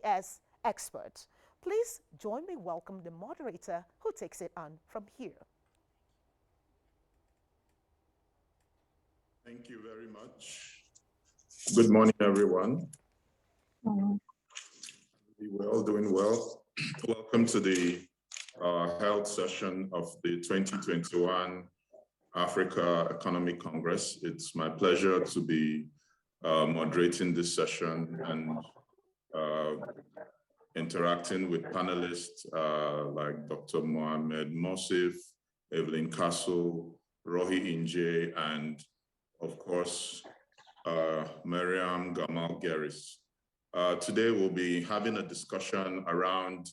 as experts. Please join me welcome the moderator who takes it on from here. Thank you very much. Good morning, everyone. We're all doing well. Welcome to the health session of the 2021 Africa Economic Congress. It's my pleasure to be moderating this session and interacting with panelists like Dr. Mohamed Moussif, Evelyn Castle, Rohey Njie, and of course, Mariam Gamal Geris. Today we'll be having a discussion around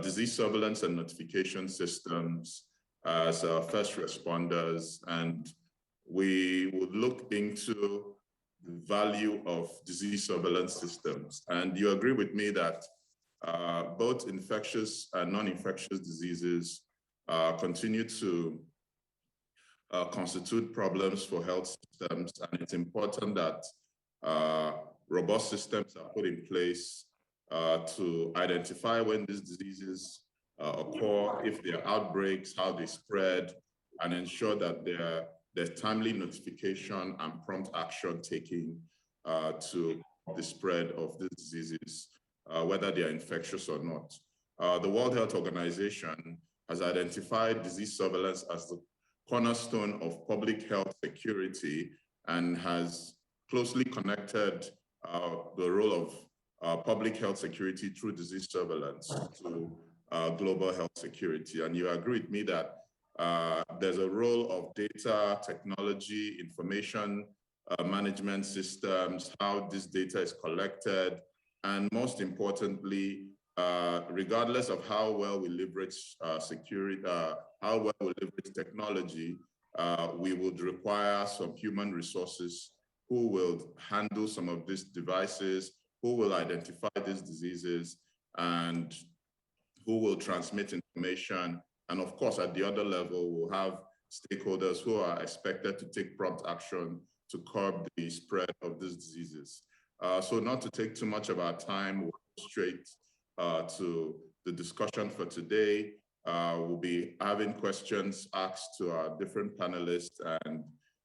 disease surveillance and notification systems as first responders, and we would look into the value of disease surveillance systems. And you agree with me that both infectious and non-infectious diseases continue to constitute problems for health systems, and it's important that robust systems are put in place to identify when these diseases occur, if there are outbreaks, how they spread, and ensure that there's timely notification and prompt action taken to the spread of these diseases, whether they are infectious or not. The World Health Organization has identified disease surveillance as the cornerstone of public health security and has closely connected the role of public health security through disease surveillance to global health security. And you agree with me that there's a role of data, technology, information management systems, how this data is collected, and most importantly, regardless of how well we leverage security, how well we leverage technology, we would require some human resources who will handle some of these devices, who will identify these diseases, and who will transmit information. And of course, at the other level, we'll have stakeholders who are expected to take prompt action to curb the spread of these diseases. So not to take too much of our time, we'll go straight to the discussion for today. We'll be having questions asked to our different panelists, and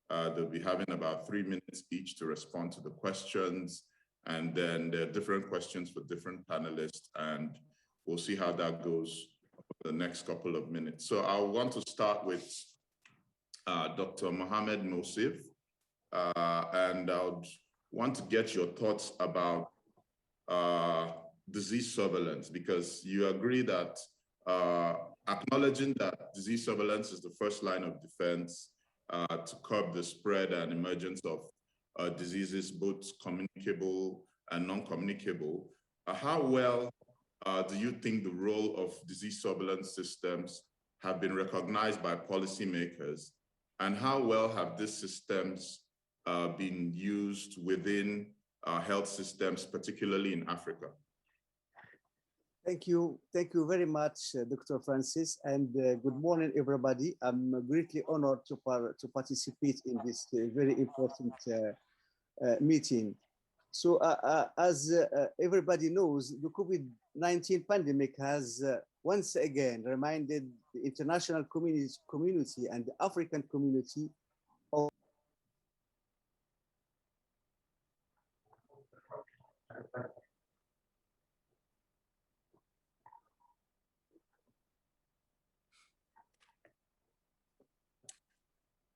they'll be having about 3 minutes each to respond to the questions. And then there are different questions for different panelists, and we'll see how that goes over the next couple of minutes. So I want to start with Dr. Mohamed Moussif, and I would want to get your thoughts about disease surveillance, because you agree that acknowledging that disease surveillance is the first line of defense to curb the spread and emergence of diseases, both communicable and non-communicable. How well do you think the role of disease surveillance systems have been recognized by policymakers, and how well have these systems been used within health systems, particularly in Africa? Thank you very much, Dr. Francis, and good morning, everybody. I'm greatly honored to participate in this very important meeting. So as everybody knows, the COVID-19 pandemic has once again reminded the international community and the African community of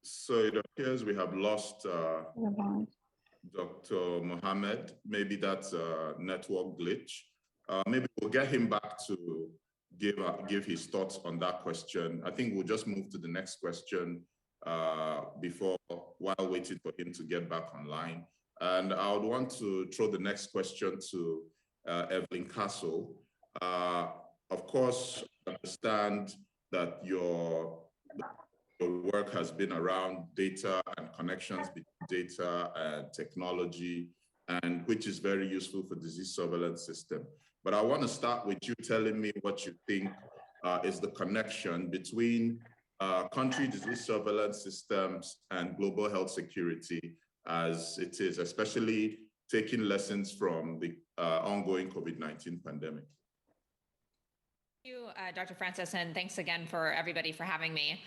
So it appears we have lost Dr. Mohamed. Maybe that's a network glitch. Maybe we'll get him back to give his thoughts on that question. I think we'll just move to the next question while waiting for him to get back online. And I would want to throw the next question to Evelyn Castle. Of course, I understand that your work has been around data and connections between data and technology, and which is very useful for disease surveillance system. But I want to start with you telling me what you think is the connection between country disease surveillance systems and global health security as it is, especially taking lessons from the ongoing COVID-19 pandemic? Thank you, Dr. Francis, and thanks again for everybody for having me.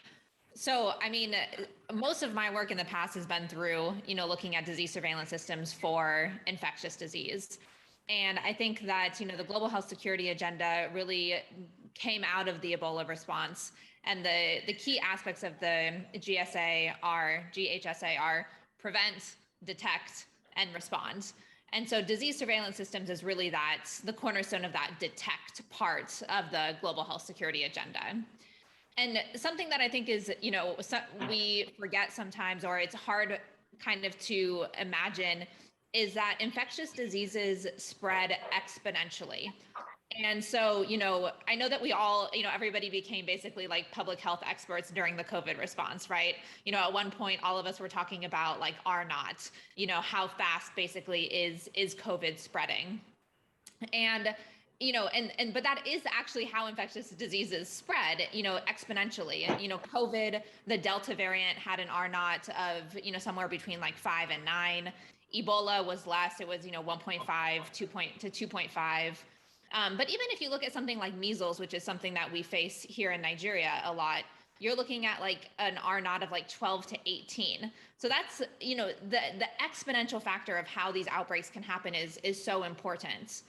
So, I mean, most of my work in the past has been through, looking at disease surveillance systems for infectious disease. And I think that, the global health security agenda really came out of the Ebola response. And the key aspects of the GHSA are prevent, detect, and respond. And so disease surveillance systems is really the cornerstone of that detect part of the global health security agenda. And something that I think is, we forget sometimes, or it's hard kind of to imagine, is that infectious diseases spread exponentially. And so, I know that we all, everybody became basically like public health experts during the COVID response, right? At one point, all of us were talking about like R0, how fast basically is COVID spreading. And, but that is actually how infectious diseases spread, exponentially. And, COVID, the Delta variant had an R0 of, somewhere between like 5 and 9. Ebola was less, it was, 1.5 to 2.5. But even if you look at something like measles, which is something that we face here in Nigeria a lot, you're looking at like an R0 of like 12 to 18. So that's, the exponential factor of how these outbreaks can happen is so important.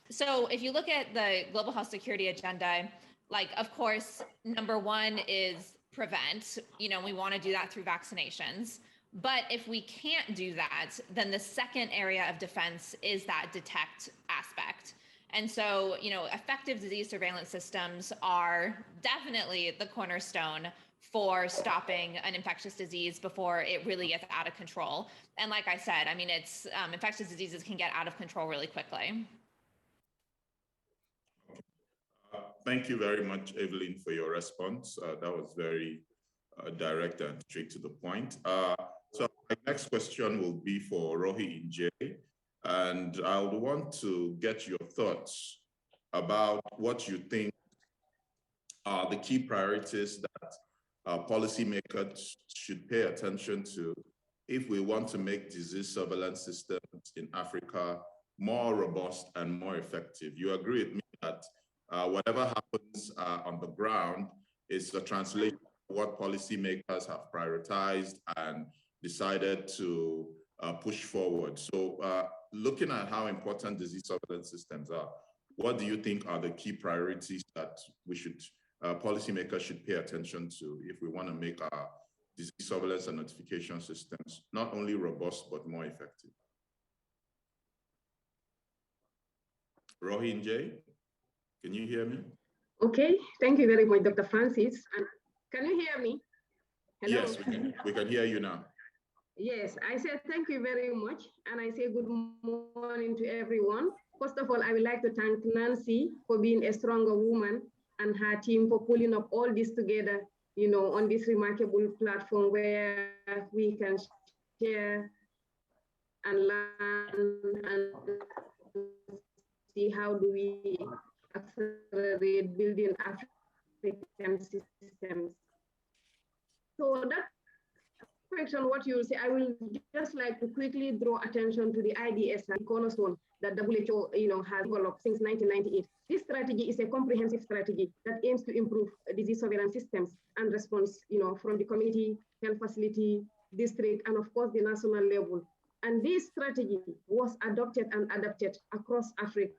So if you look at the global health security agenda, like, of course, number one is prevent, we want to do that through vaccinations. But if we can't do that, then the second area of defense is that detect aspect. And so, effective disease surveillance systems are definitely the cornerstone for stopping an infectious disease before it really gets out of control. And like I said, I mean, it's infectious diseases can get out of control really quickly. Thank you very much, Evelyn, for your response. That was very direct and straight to the point. So my next question will be for Rohey Njie, and I would want to get your thoughts about what you think are the key priorities that policymakers should pay attention to if we want to make disease surveillance systems in Africa more robust and more effective. You agree with me that whatever happens on the ground is a translation of what policymakers have prioritized and decided to push forward. So looking at how important disease surveillance systems are, what do you think are the key priorities that we should, policymakers should pay attention to if we want to make our disease surveillance and notification systems not only robust, but more effective? Rohey Njie, can you hear me? Okay, thank you very much, Dr. Francis. And can you hear me? Hello? Yes, we can hear you now. Yes, I said thank you very much. And I say good morning to everyone. First of all, I would like to thank Nancy for being a stronger woman and her team for pulling up all this together, on this remarkable platform where we can share and learn and see how do we accelerate building African systems. So that question, what you say, I will just like to quickly draw attention to the IDSI cornerstone that WHO has developed since 1998. This strategy is a comprehensive strategy that aims to improve disease surveillance systems and response, from the community, health facility, district, and of course the national level. And this strategy was adopted and adapted across Africa,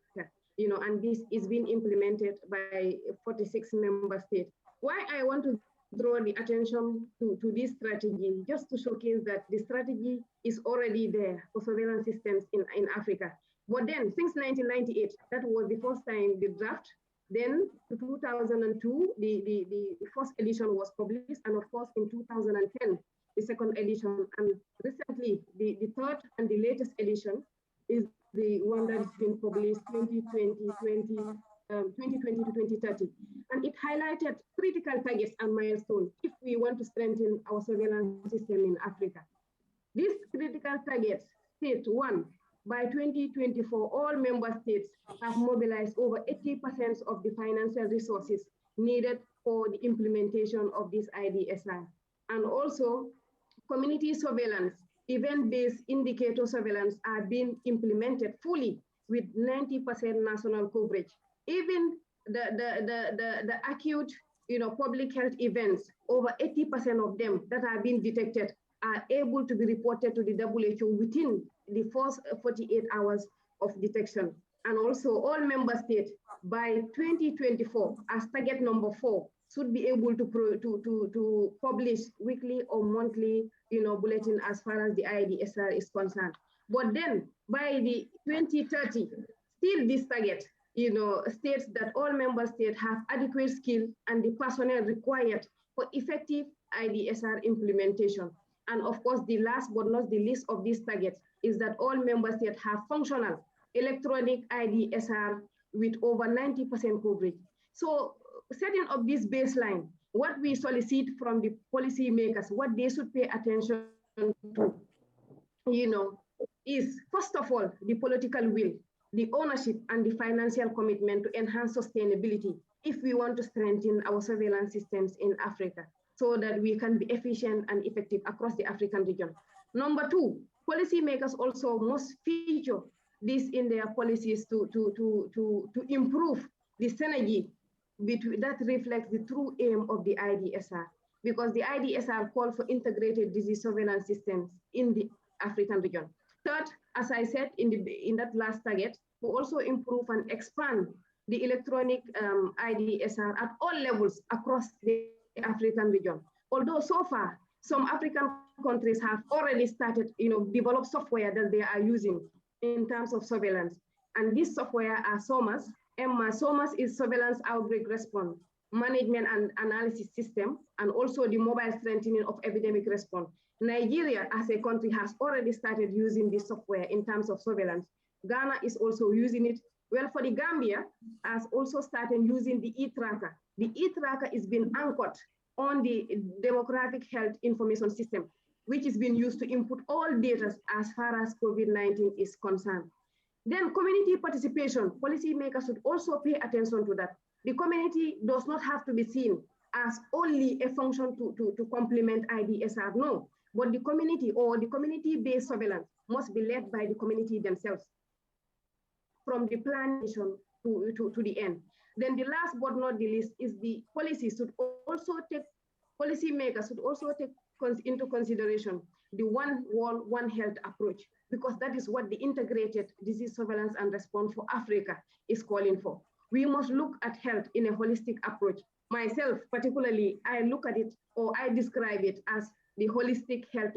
and this is being implemented by 46 member states. Why I want to draw the attention to this strategy, just to showcase that the strategy is already there for surveillance systems in Africa. But then, since 1998, that was the first time the draft. Then, in 2002, the first edition was published, and of course, in 2010, the second edition. And recently, the third and the latest edition is the one that has been published 2020 to 2030. And it highlighted critical targets and milestones if we want to strengthen our surveillance system in Africa. These critical targets state: 1, by 2024, all member states have mobilized over 80% of the financial resources needed for the implementation of this IDSI. And also, community surveillance event-based indicator surveillance are being implemented fully with 90% national coverage. Even the acute, public health events, over 80% of them that are being detected are able to be reported to the WHO within the first 48 hours of detection. And also all member states by 2024, as target number 4, should be able to publish weekly or monthly, bulletin as far as the IDSR is concerned. But then by the 2030, still this target, states that all member states have adequate skill and the personnel required for effective IDSR implementation. And of course, the last but not the least of these targets is that all member states have functional electronic IDSR with over 90% coverage. So setting up this baseline, what we solicit from the policymakers, what they should pay attention to, is first of all, the political will, the ownership and the financial commitment to enhance sustainability if we want to strengthen our surveillance systems in Africa so that we can be efficient and effective across the African region. Number 2, policymakers also must feature this in their policies to improve the synergy that reflects the true aim of the IDSR, because the IDSR called for integrated disease surveillance systems in the African region. Third, as I said in that last target, to also improve and expand the electronic IDSR at all levels across the African region. Although so far, some African countries have already started, develop software that they are using in terms of surveillance. And this software are SOMAS. SOMAS is Surveillance Outbreak Response, Management and Analysis System, and also the Mobile Strengthening of Epidemic Response. Nigeria as a country has already started using this software in terms of surveillance. Ghana is also using it. Well, for the Gambia, has also started using the e-tracker. The e-tracker is being anchored on the demographic health information system, which is being used to input all data as far as COVID-19 is concerned. Then community participation, policymakers should also pay attention to that. The community does not have to be seen as only a function to complement IDSR, no. But the community or the community-based surveillance must be led by the community themselves from the planning to the end. Then the last but not the least is the policies should also take, policymakers should also take into consideration the one world, one health approach, because that is what the integrated disease surveillance and response for Africa is calling for. We must look at health in a holistic approach. Myself, particularly, I look at it or I describe it as the holistic health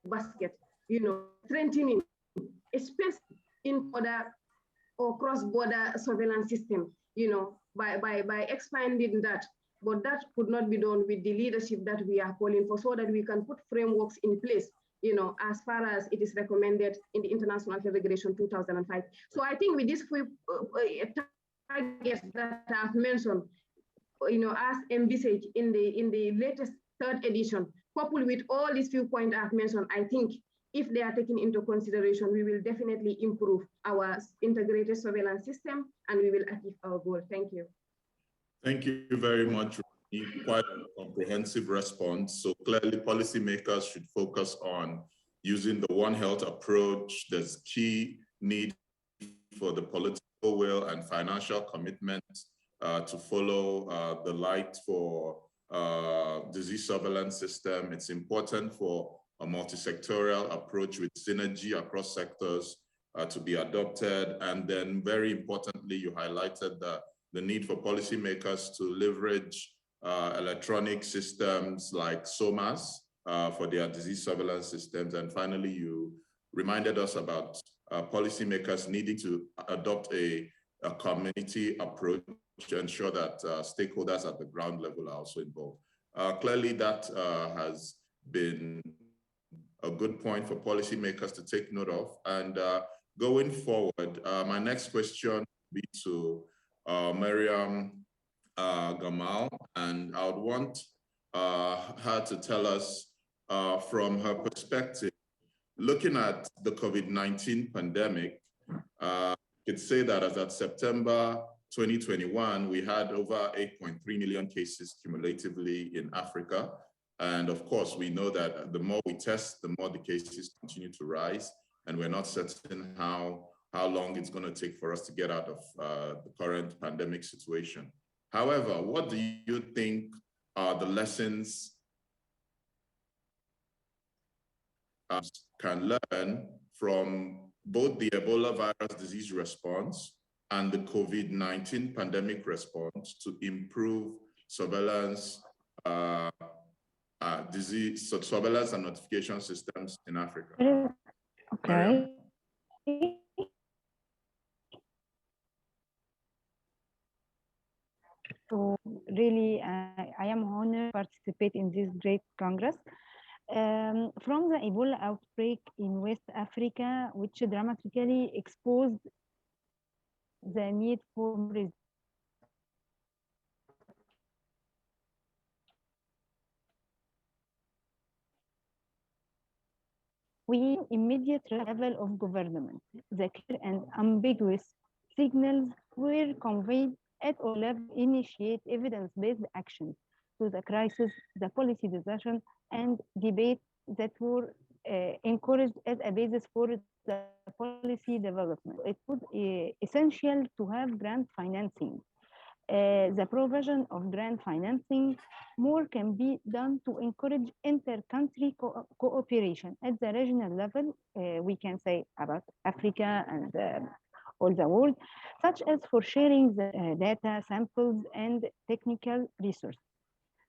basket, strengthening, especially in border or cross-border surveillance system, by expanding that. But that could not be done with the leadership that we are calling for, so that we can put frameworks in place, as far as it is recommended in the International Health Regulation 2005. So I think with these few targets that I've mentioned, as envisaged in the latest 3rd edition, coupled with all these few points I've mentioned, I think if they are taken into consideration, we will definitely improve our integrated surveillance system and we will achieve our goal. Thank you. Thank you very much. Quite a comprehensive response. So clearly policymakers should focus on using the One Health approach. There's key need for the political will and financial commitment to follow the light for disease surveillance system. It's important for a multi-sectorial approach with synergy across sectors to be adopted. And then very importantly, you highlighted the need for policymakers to leverage electronic systems like SOMAS for their disease surveillance systems. And finally, you reminded us about policymakers needing to adopt a community approach to ensure that stakeholders at the ground level are also involved. Clearly, that has been a good point for policymakers to take note of. And going forward, my next question will be to Mariam Gamal, and I would want her to tell us from her perspective, looking at the COVID-19 pandemic, I could say that as at September 2021, we had over 8.3 million cases cumulatively in Africa. And of course, we know that the more we test, the more the cases continue to rise. And we're not certain how long it's going to take for us to get out of the current pandemic situation. However, what do you think are the lessons can learn from both the Ebola virus disease response and the COVID-19 pandemic response to improve surveillance, surveillance and notification systems in Africa? Okay. So really, I am honored to participate in this great Congress. From the Ebola outbreak in West Africa, which dramatically exposed the need for we immediate level of government. The clear and ambiguous signals were conveyed at all levels, initiate evidence-based actions to the crisis, the policy decision, and debate that were encouraged as a basis for the policy development. It was essential to have grant financing. The provision of grant financing, more can be done to encourage inter-country cooperation at the regional level. We can say about Africa and all the world, such as for sharing the data, samples, and technical resources.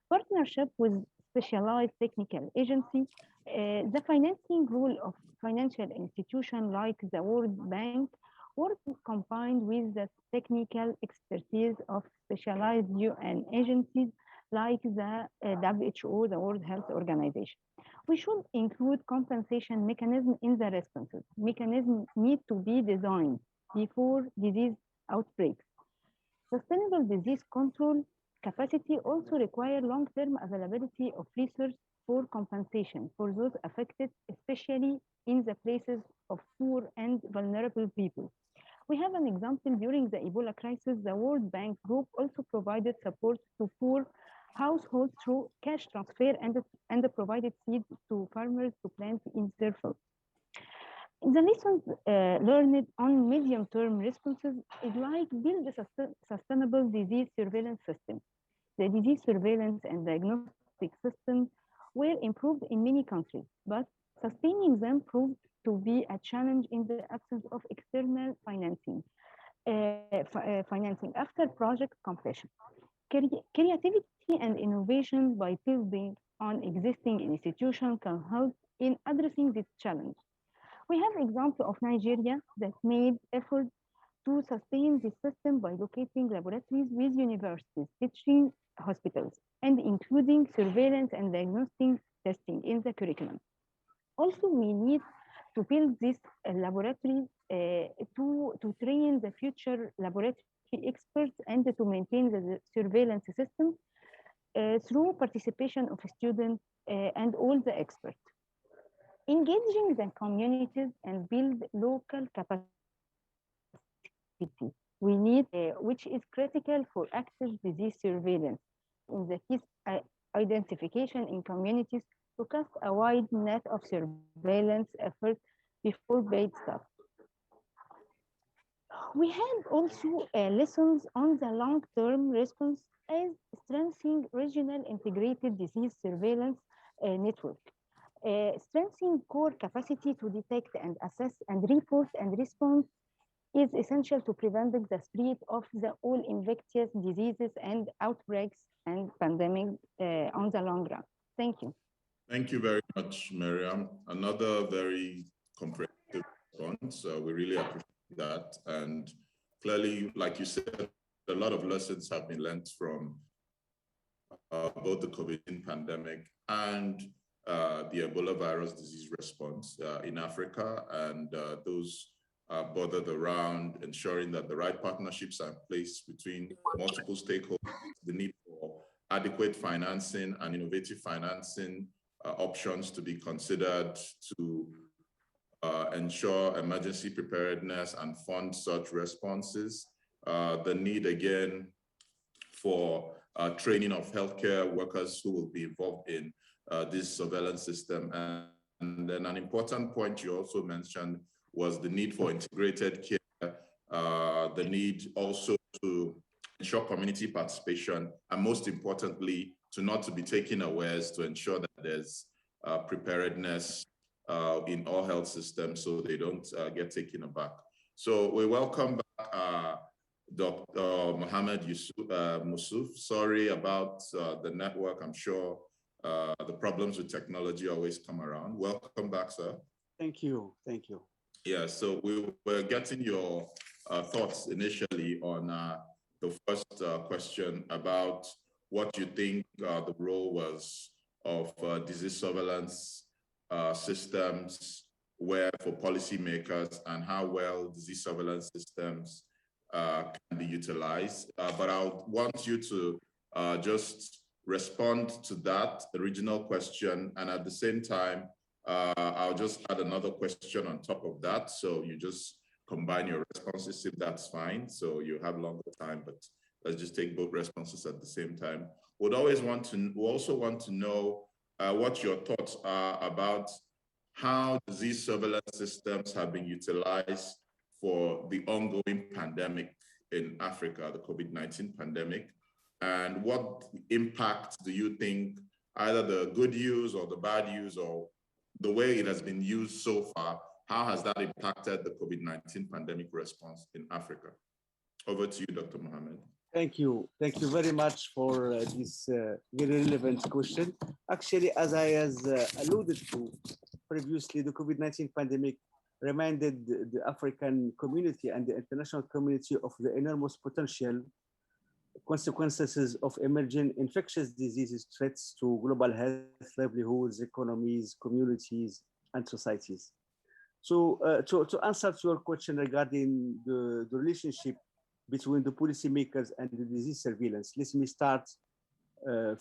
Partnership with specialized technical agency, the financing role of financial institutions like the World Bank work combined with the technical expertise of specialized UN agencies like the WHO, the World Health Organization. We should include compensation mechanism in the responses. Mechanisms need to be designed before disease outbreaks. Sustainable disease control capacity also require long-term availability of resources for compensation for those affected, especially in the places of poor and vulnerable people. We have an example during the Ebola crisis. The World Bank Group also provided support to poor households through cash transfer and provided seeds to farmers to plant in their fields. The lessons learned on medium-term responses is like build a sustainable disease surveillance system. The disease surveillance and diagnostic systems were improved in many countries, but sustaining them proved to be a challenge in the absence of external financing after project completion. Creativity and innovation by building on existing institutions can help in addressing this challenge. We have example of Nigeria that made effort to sustain this system by locating laboratories with universities, teaching hospitals, and including surveillance and diagnostic testing in the curriculum. Also, we need to build this laboratory to train the future laboratory experts and to maintain the surveillance system through participation of students and all the experts. Engaging the communities and build local capacity we need, which is critical for active disease surveillance in the case identification in communities to cast a wide net of surveillance efforts before paid staff. We had also lessons on the long-term response as strengthening regional integrated disease surveillance network. Strengthening core capacity to detect and assess and report and respond is essential to prevent the spread of the all infectious diseases and outbreaks and pandemics on the long run. Thank you. Thank you very much, Mariam. Another very comprehensive response. We really appreciate that. And clearly, like you said, a lot of lessons have been learned from both the COVID-19 pandemic and the Ebola virus disease response in Africa, and those bothered around ensuring that the right partnerships are in place between multiple stakeholders, the need for adequate financing and innovative financing options to be considered to ensure emergency preparedness and fund such responses. The need again for training of healthcare workers who will be involved in this surveillance system. And then an important point you also mentioned was the need for integrated care, the need also to ensure community participation, and most importantly, to be taken unawares, to ensure that there's preparedness in all health systems so they don't get taken aback. So we welcome back Dr. Mohamed Moussif. Sorry about the network. I'm sure the problems with technology always come around. Welcome back, sir. Thank you. Thank you. Yeah, so we were getting your thoughts initially on the first question about what you think the role was of disease surveillance systems were for policymakers and how well disease surveillance systems can be utilized. But I want you to just respond to that original question, and at the same time, I'll just add another question on top of that. So you just combine your responses if that's fine. So you have longer time, but let's just take both responses at the same time. We also want to know what your thoughts are about how disease surveillance systems have been utilized for the ongoing pandemic in Africa, the COVID-19 pandemic, and what impact do you think either the good use or the bad use or the way it has been used so far, how has that impacted the COVID-19 pandemic response in Africa? Over to you, Dr. Mohamed. Thank you. Thank you very much for this very relevant question. Actually, as I alluded to previously, the COVID-19 pandemic reminded the African community and the international community of the enormous potential consequences of emerging infectious diseases threats to global health, livelihoods, economies, communities, and societies. So to answer to your question regarding the relationship between the policymakers and the disease surveillance, let me start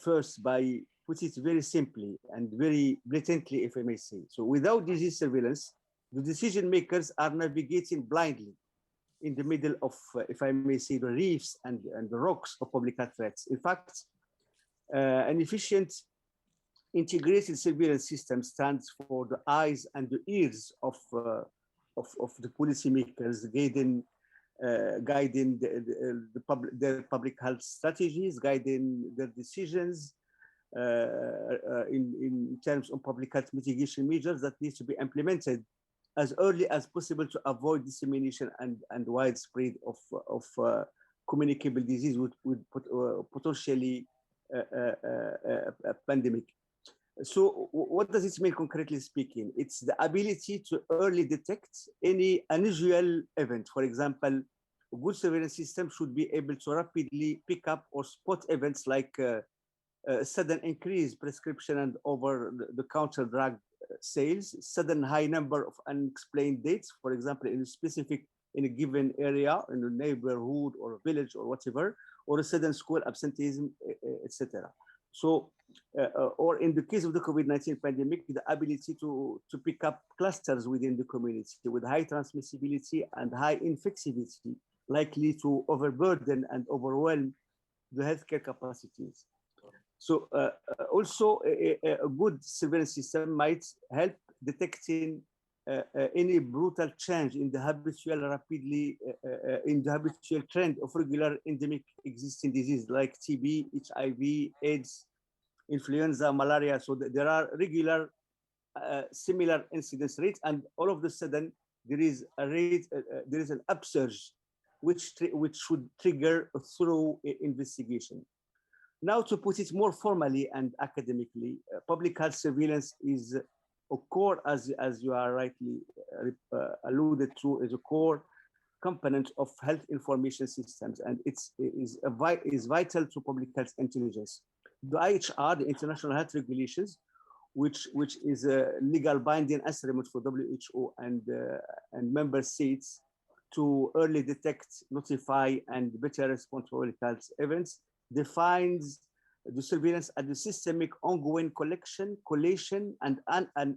first by put it very simply and very blatantly, if I may say. So without disease surveillance, the decision makers are navigating blindly in the middle of, if I may say, the reefs and the rocks of public health threats. In fact, an efficient integrated surveillance system stands for the eyes and the ears of the policymakers, guiding their public health strategies, guiding their decisions in terms of public health mitigation measures that need to be implemented as early as possible to avoid dissemination and widespread of communicable disease with potentially a pandemic. So what does it mean concretely speaking? It's the ability to early detect any unusual event. For example, a good surveillance system should be able to rapidly pick up or spot events like sudden increase prescription and over-the-counter drug sales, sudden high number of unexplained deaths, for example, in a given area, in a neighborhood or a village or whatever, or a sudden school absenteeism, etc. So, or in the case of the COVID-19 pandemic, the ability to pick up clusters within the community with high transmissibility and high infectivity, likely to overburden and overwhelm the healthcare capacities. So also a good surveillance system might help detecting any brutal change in the habitual trend of regular endemic existing disease like TB, HIV, AIDS, influenza, malaria. So there are regular similar incidence rates, and all of a sudden there is an upsurge which should trigger a thorough investigation. Now, to put it more formally and academically, public health surveillance is a core, as you are rightly alluded to, is a core component of health information systems, and it is vital to public health intelligence. The IHR, the International Health Regulations, which is a legal binding instrument for WHO and member states to early detect, notify, and better respond to public health events, defines the surveillance as the systemic ongoing collection, collation, and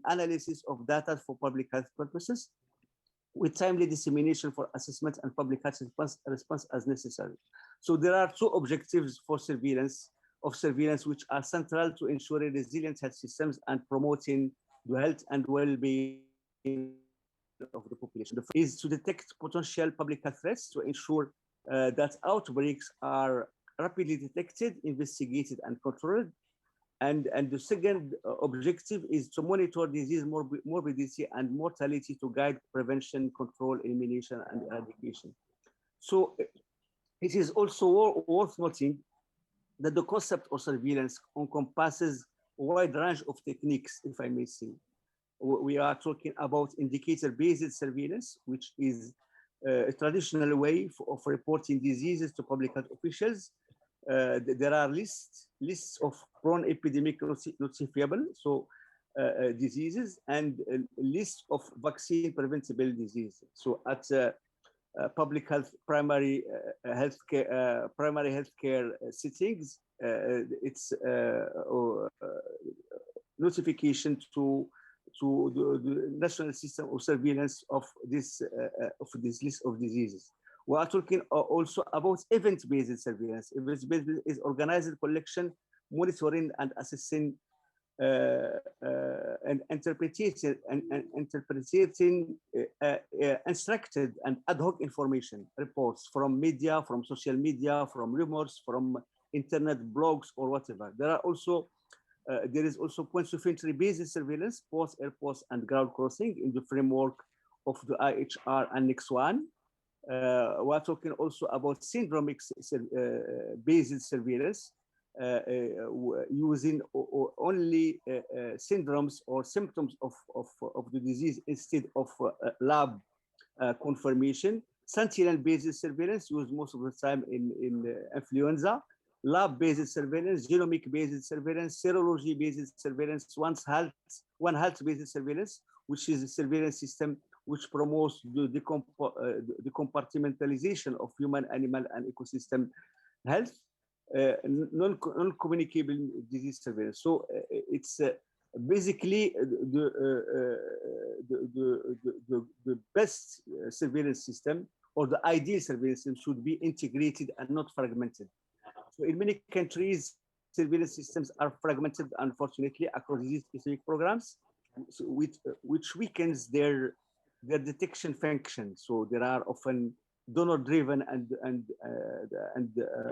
analysis of data for public health purposes, with timely dissemination for assessment and public health response as necessary. So there are two objectives for surveillance of surveillance, which are central to ensuring resilient health systems and promoting the health and well-being of the population. The first is to detect potential public health threats to ensure that outbreaks are rapidly detected, investigated, and controlled. And the second objective is to monitor disease morbidity and mortality to guide prevention, control, elimination, and eradication. So it is also worth noting that the concept of surveillance encompasses a wide range of techniques, if I may say. We are talking about indicator-based surveillance, which is a traditional way of reporting diseases to public health officials. There are lists of prone epidemic notifiable diseases and a list of vaccine preventable diseases. So at public health primary healthcare settings, it's notification to the national system of surveillance of this list of diseases. We are talking also about event-based surveillance. Event-based is organized collection, monitoring, and assessing and interpreting instructed and ad hoc information reports from media, from social media, from rumors, from internet blogs, or whatever. There is also points of entry based surveillance, post, airports, and ground crossing in the framework of the IHR Annex 1. We're talking also about syndromic-based surveillance, using only syndromes or symptoms of the disease instead of lab confirmation. Sentinel-based surveillance used most of the time in influenza. Lab-based surveillance, genomic-based surveillance, serology-based surveillance, One Health-based surveillance, which is a surveillance system which promotes the compartmentalization of human, animal, and ecosystem health, non-communicable disease surveillance. So it's basically the best surveillance system, or the ideal surveillance system, should be integrated and not fragmented. So in many countries, surveillance systems are fragmented, unfortunately, across disease-specific programs, which weakens their detection function. So there are often donor-driven and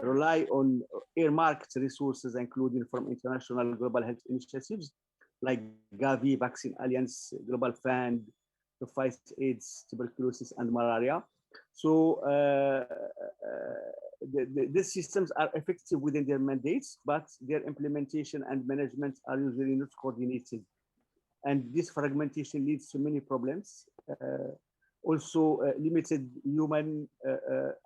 rely on earmarked resources, including from international global health initiatives like Gavi, Vaccine Alliance, Global Fund, to fight AIDS, tuberculosis, and malaria. So these systems are effective within their mandates, but their implementation and management are usually not coordinated. And this fragmentation leads to many problems. Also, limited human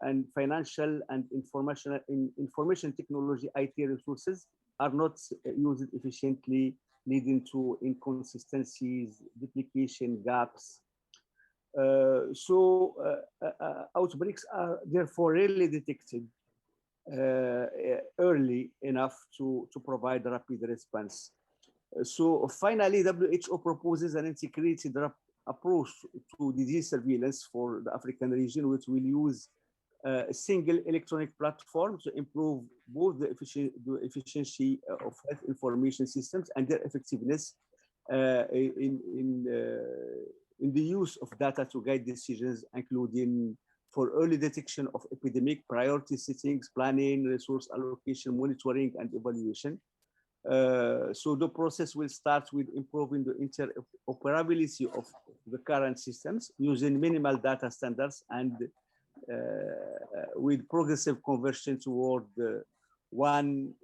and financial and information technology IT resources are not used efficiently, leading to inconsistencies, duplication, gaps. Outbreaks are therefore rarely detected early enough to provide rapid response. So finally, WHO proposes an integrated approach to disease surveillance for the African region, which will use a single electronic platform to improve both the efficiency of health information systems and their effectiveness in the use of data to guide decisions, including for early detection of epidemic, priority settings, planning, resource allocation, monitoring, and evaluation. So the process will start with improving the interoperability of the current systems using minimal data standards and with progressive conversion toward one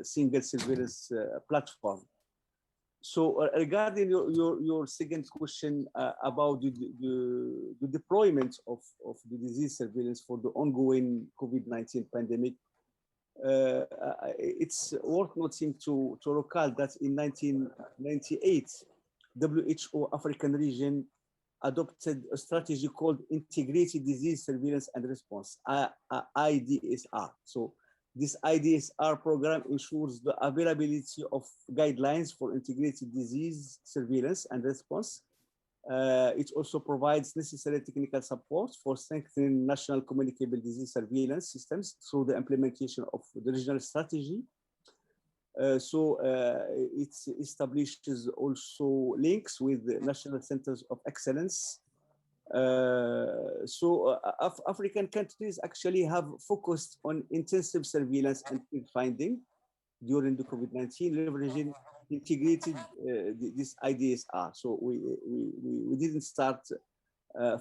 single surveillance platform. So regarding your second question about the deployment of the disease surveillance for the ongoing COVID-19 pandemic, it's worth noting to recall that in 1998, WHO African region adopted a strategy called Integrated Disease Surveillance and Response, IDSR. So this IDSR program ensures the availability of guidelines for integrated disease surveillance and response. It also provides necessary technical support for strengthening national communicable disease surveillance systems through the implementation of the regional strategy. It establishes also links with the national centers of excellence. African countries actually have focused on intensive surveillance and finding during the COVID-19, leveraging integrated this IDSR. So we didn't start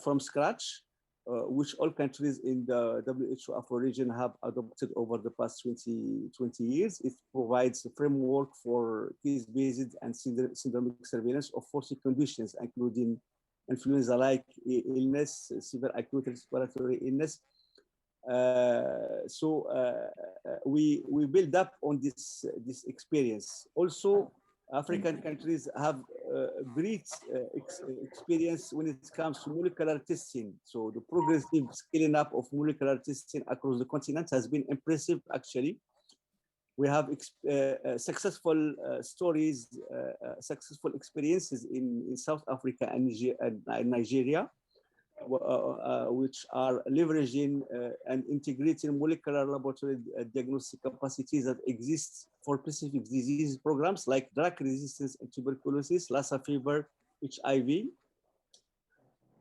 from scratch, which all countries in the WHO Afro region have adopted over the past 20 years. It provides a framework for case-based and syndromic surveillance of 40 conditions, including influenza-like illness, severe acute respiratory illness. We build up on this experience. Also, African countries have great experience when it comes to molecular testing. So the progressive scaling up of molecular testing across the continent has been impressive, actually. We have successful stories, successful experiences in South Africa and Nigeria, which are leveraging and integrating molecular laboratory diagnostic capacities that exist for specific disease programs like drug resistance and tuberculosis, Lassa fever, HIV.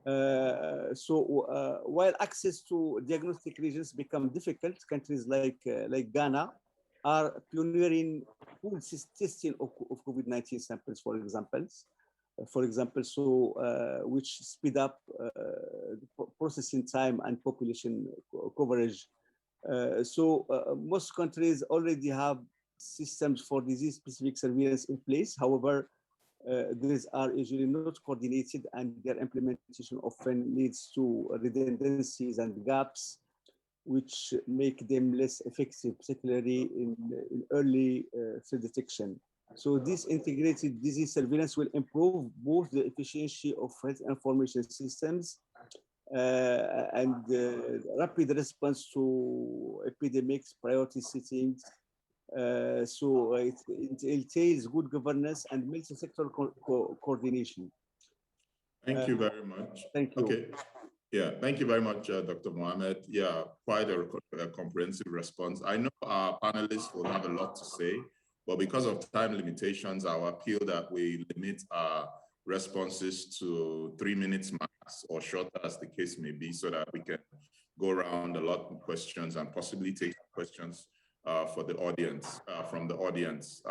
While access to diagnostic regions become difficult, countries like Ghana are pioneering pool testing of COVID-19 samples, for example, which speed up processing time and population coverage. Most countries already have systems for disease-specific surveillance in place. However, these are usually not coordinated, and their implementation often leads to redundancies and gaps, which make them less effective, particularly in early field detection. So this integrated disease surveillance will improve both the efficiency of health information systems and rapid response to epidemics, priority settings. It entails good governance and multi-sector coordination. Thank you very much. Thank you. Okay. Yeah, thank you very much, Dr. Mohamed. Yeah, quite a comprehensive response. I know our panelists will have a lot to say, but because of time limitations, I will appeal that we limit our responses to 3 minutes max or shorter as the case may be, so that we can go around a lot of questions and possibly take questions for the audience, from the audience.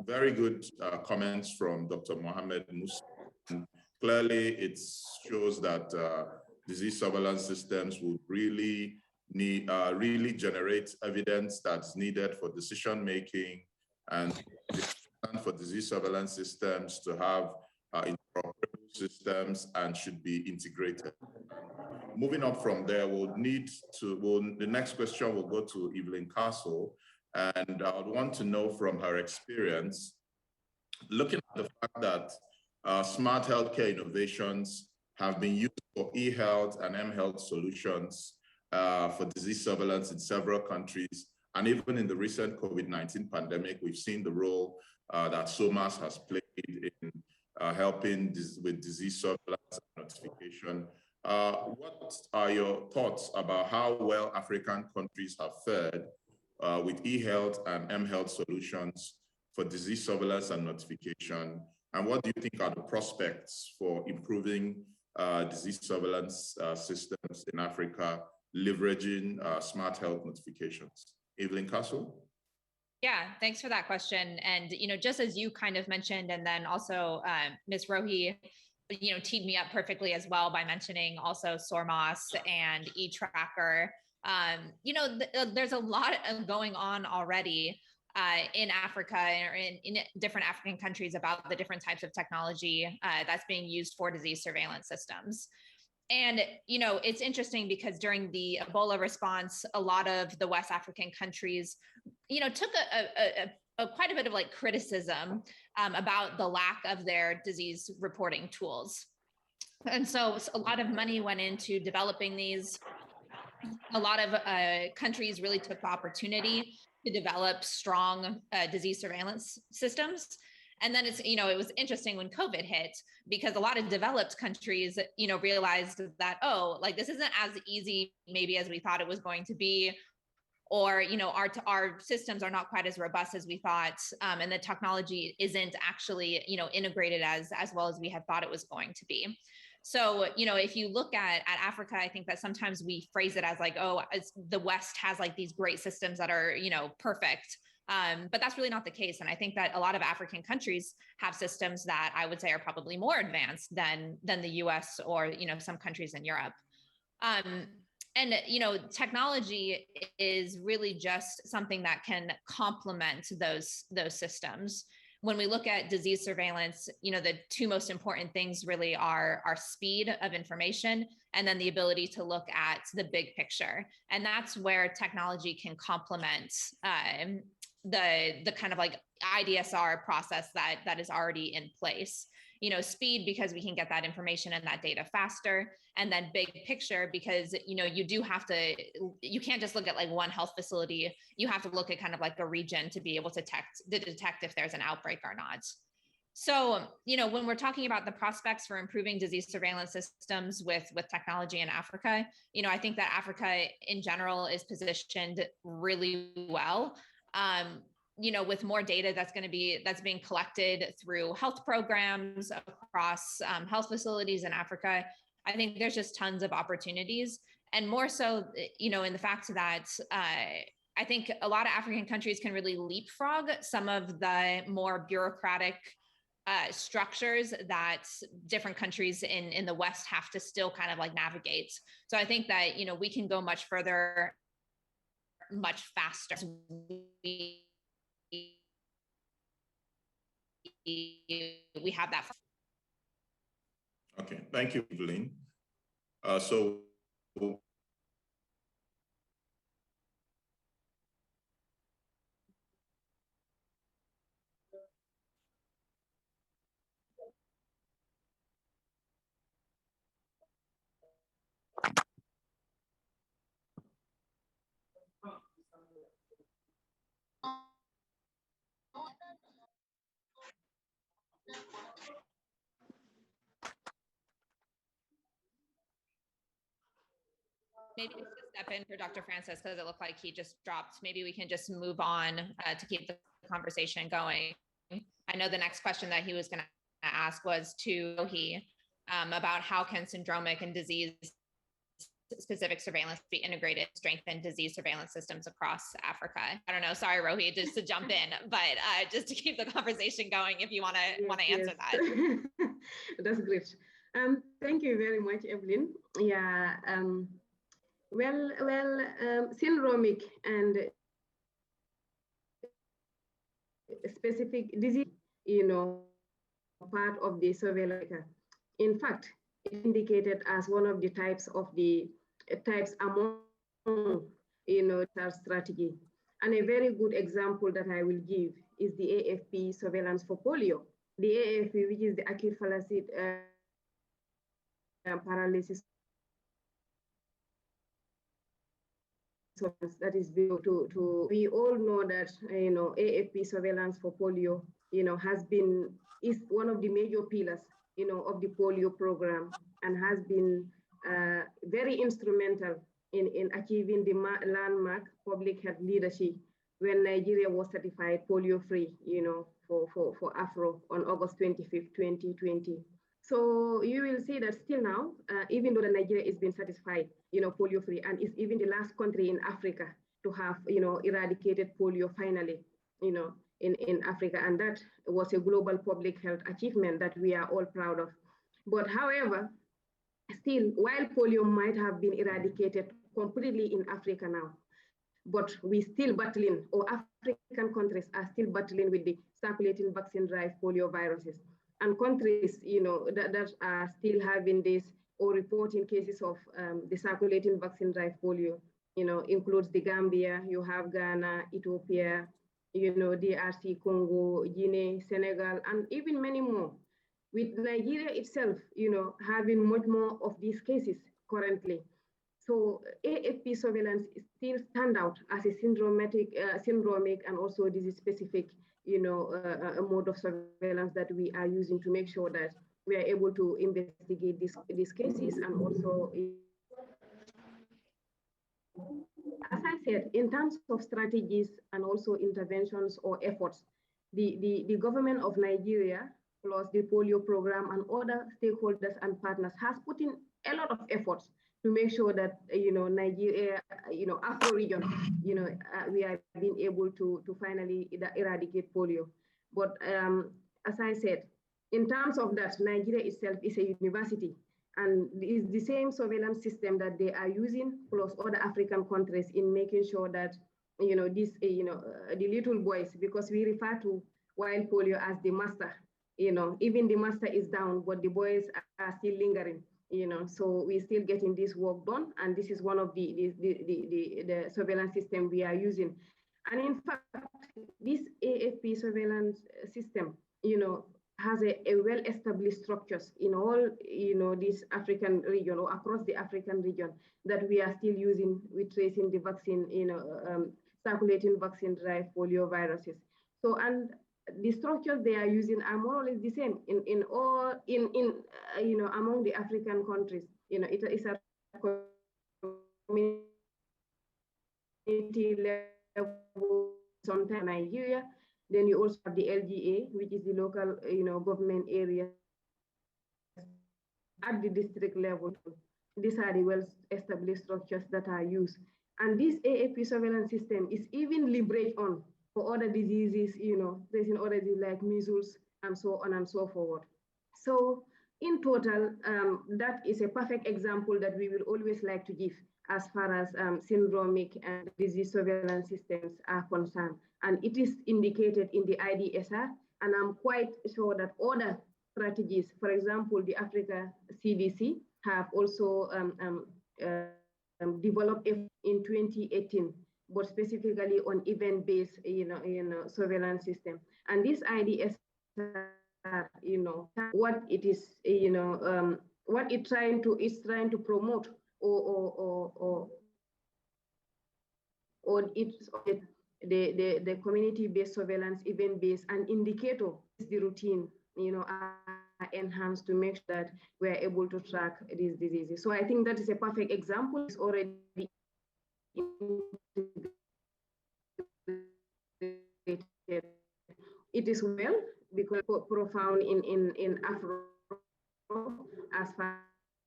Very good comments from Dr. Mohamed Moussif. Clearly, it shows that disease surveillance systems would really generate evidence that's needed for decision making, and for disease surveillance systems to have interoperable systems and should be integrated. Moving up from there, the next question will go to Evelyn Castle, and I would want to know from her experience, looking at the fact that smart healthcare innovations have been used for e-health and m-health solutions for disease surveillance in several countries. And even in the recent COVID-19 pandemic, we've seen the role that SOMAS has played in helping with disease surveillance and notification. What are your thoughts about how well African countries have fared with e-health and m-health solutions for disease surveillance and notification? And what do you think are the prospects for improving disease surveillance systems in Africa, leveraging smart health notifications? Evelyn Castle? Yeah, thanks for that question. And, just as you kind of mentioned, and then also Ms. Rohey, teed me up perfectly as well by mentioning also SORMAS and eTracker. There's a lot going on already in Africa or in different African countries about the different types of technology that's being used for disease surveillance systems. And, it's interesting because during the Ebola response, a lot of the West African countries, took quite a bit of criticism about the lack of their disease reporting tools. And so a lot of money went into developing these. A lot of countries really took the opportunity to develop strong disease surveillance systems. And then it was interesting when COVID hit, because a lot of developed countries, realized that, this isn't as easy maybe as we thought it was going to be. or our systems are not quite as robust as we thought, and the technology isn't actually integrated as well as we had thought it was going to be. So if you look at Africa, I think that sometimes we phrase it as like, oh, the West has like these great systems that are perfect, but that's really not the case. And I think that a lot of African countries have systems that I would say are probably more advanced than the US or some countries in Europe. And technology is really just something that can complement those systems. When we look at disease surveillance, the two most important things really are speed of information and then the ability to look at the big picture. And that's where technology can complement the kind of like IDSR process that is already in place. Speed because we can get that information and that data faster, and then big picture because you can't just look at like one health facility. You have to look at kind of like a region to be able to detect if there's an outbreak or not. So, when we're talking about the prospects for improving disease surveillance systems with technology in Africa, I think that Africa in general is positioned really well. With more data that's being collected through health programs across health facilities in Africa, I think there's just tons of opportunities, and more so, in the fact that I think a lot of African countries can really leapfrog some of the more bureaucratic structures that different countries in the West have to still kind of like navigate. So I think that, we can go much further, much faster. We have that. Okay, thank you, Evelyn. So maybe just to step in for Dr. Francis, because it looked like he just dropped. Maybe we can just move on to keep the conversation going. I know the next question that he was going to ask was to Rohey about how can syndromic and disease-specific surveillance be integrated to strengthen disease surveillance systems across Africa. I don't know. Sorry, Rohey, just to jump in, but just to keep the conversation going, if you want to answer that. That's great. Thank you very much, Evelyn. Yeah. Syndromic and specific disease, part of the surveillance. In fact, it's indicated as one of the types among, our strategy. And a very good example that I will give is the AFP surveillance for polio. The AFP, which is the acute flaccid paralysis, that is due to we all know that AFP surveillance for polio is one of the major pillars of the polio program, and has been very instrumental in achieving the landmark public health leadership when Nigeria was certified polio free for Afro on August 25th, 2020. So you will see that still now, even though Nigeria is being certified, polio free, and is even the last country in Africa to have, eradicated polio finally, in Africa. And that was a global public health achievement that we are all proud of. But however, still, while polio might have been eradicated completely in Africa now, but we still battling, or African countries are still battling with the circulating vaccine-derived polio viruses. And countries, that are still having this or reporting cases of the circulating vaccine-derived polio, includes the Gambia, you have Ghana, Ethiopia, DRC, Congo, Guinea, Senegal, and even many more. With Nigeria itself, having much more of these cases currently. So AFP surveillance still stand out as a syndromic and also disease-specific, a mode of surveillance that we are using to make sure that we are able to investigate these cases. And also, as I said, in terms of strategies and also interventions or efforts, the government of Nigeria, plus the polio program and other stakeholders and partners, has put in a lot of efforts to make sure that, Nigeria, Afro region, we are being able to finally eradicate polio. But as I said, in terms of that, Nigeria itself is a university, and it's the same surveillance system that they are using, plus other African countries, in making sure that, the little boys, because we refer to wild polio as the master, even the master is down, but the boys are still lingering, so we're still getting this work done. And this is one of the surveillance system we are using. And in fact, this AFP surveillance system, has a well-established structures in all, this African region or across the African region that we are still using with tracing the vaccine, circulating vaccine-derived polio viruses. So, and the structures they are using are more or less the same in among the African countries. It is a community level, sometimes Nigeria. Then you also have the LGA, which is the local, government area at the district level. These are the well-established structures that are used. And this AFP surveillance system is even leveraged on for other diseases, there's in other diseases like measles and so on and so forth. So in total, that is a perfect example that we will always like to give as far as syndromic and disease surveillance systems are concerned. And it is indicated in the IDSR, and I'm quite sure that other strategies, for example, the Africa CDC have also developed in 2018, but specifically on event-based, surveillance system. And this IDSR, what it is, what it's trying to promote, or it's the community-based surveillance, event-based, and indicator is the routine, are enhanced to make sure that we're able to track these diseases. So I think that is a perfect example. It's already integrated. It is well, because profound in Afro as far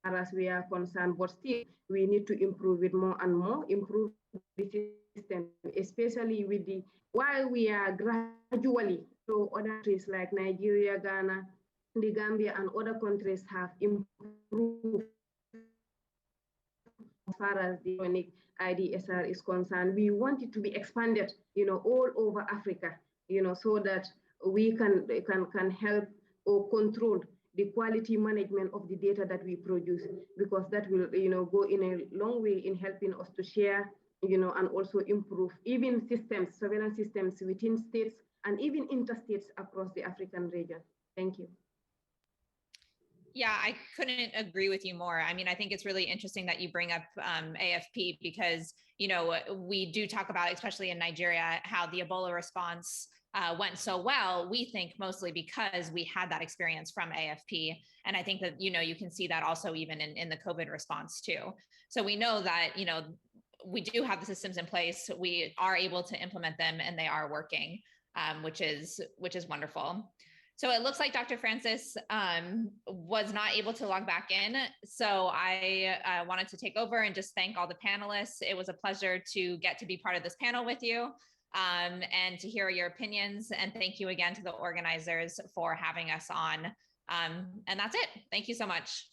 as we are concerned, but still we need to improve it more and more, improve the system, especially with while we are gradually, so other countries like Nigeria, Ghana, the Gambia, and other countries have improved as far as the chronic IDSR is concerned. We want it to be expanded, all over Africa, so that we can help or control the quality management of the data that we produce, because that will, go in a long way in helping us to share, and also improve even systems, surveillance systems within states and even interstates across the African region. Thank you. Yeah, I couldn't agree with you more. I mean, I think it's really interesting that you bring up AFP, because, we do talk about, especially in Nigeria, how the Ebola response went so well. We think mostly because we had that experience from AFP. And I think that, you can see that also even in the COVID response too. So we know that, we do have the systems in place. We are able to implement them, and they are working, which is wonderful. So it looks like Dr. Francis was not able to log back in. So I wanted to take over and just thank all the panelists. It was a pleasure to get to be part of this panel with you, and to hear your opinions. And thank you again to the organizers for having us on. And that's it. Thank you so much.